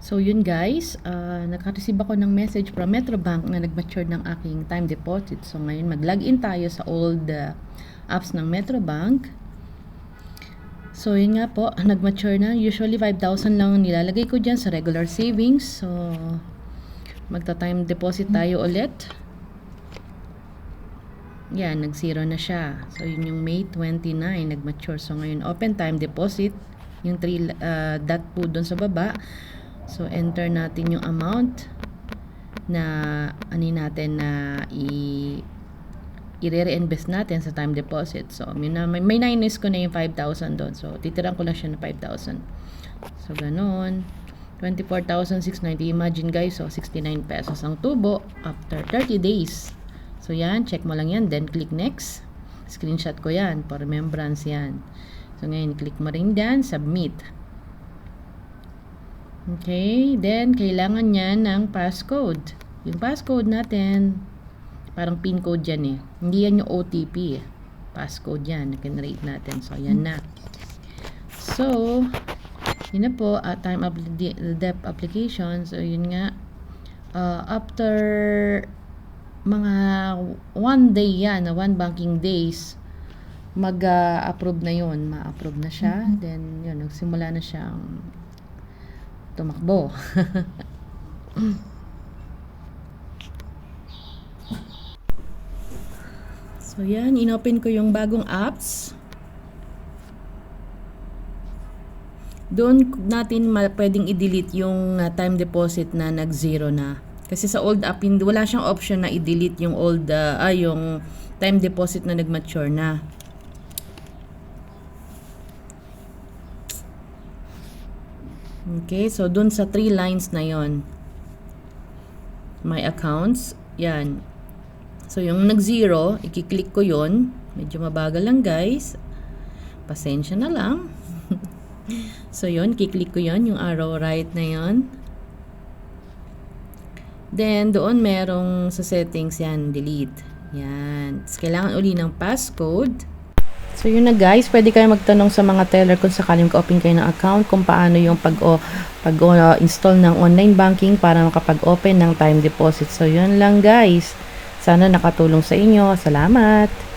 So yun guys, naka-receive ako ng message from Metrobank na nag-mature ng aking time deposit. So ngayon mag-login tayo sa old apps ng Metrobank. So yun nga po, nag-mature na. Usually 5,000 lang nilalagay ko dyan sa regular savings. So magta-time deposit tayo ulit. Yan, nag-zero na siya. So yun yung May 29 nag-mature. So ngayon open time deposit. Yung 3 dot po doon sa baba. So enter natin yung amount na natin na i-reinvest natin sa time deposit. So may minus ko na yung 5,000 doon. So titiran ko lang siya na 5,000. So ganun. 24,690. Imagine guys, so 69 pesos ang tubo after 30 days. So yan, check mo lang yan, then click next. Screenshot ko yan for remembrance yan. So ngayon, click mo rin dyan, submit. Okay, then kailangan niya ng passcode. Yung passcode natin, parang pin code yan eh. Hindi yan yung OTP eh. Passcode yan, na-generate natin. So, yan na. So, yun na po, time dep application. So, yun nga. After mga 1 day yan, 1 banking days, mag-approve na yun. Ma-approve na siya. Then, yun, nagsimula na siyang tumakbo. So yan, inopen ko yung bagong apps. Doon natin pwedeng i-delete yung time deposit na nag-zero na. Kasi sa old app, wala siyang option na i-delete yung old, yung time deposit na nag-mature na. Okay, so dun sa 3 lines na yon, my accounts, yan. So yung nag-zero, i-click ko yon. Medyo mabagal lang guys. Pasensya na lang. So yon, i-click ko yon, yung arrow right na yon. Then doon merong sa settings yan, delete. Yan. So, kailangan uli ng passcode. So yun na guys, pwede kayo magtanong sa mga teller kung sakaling ka-open kayo ng account, kung paano yung pag-install ng online banking para makapag-open ng time deposit. So yun lang guys, sana nakatulong sa inyo. Salamat!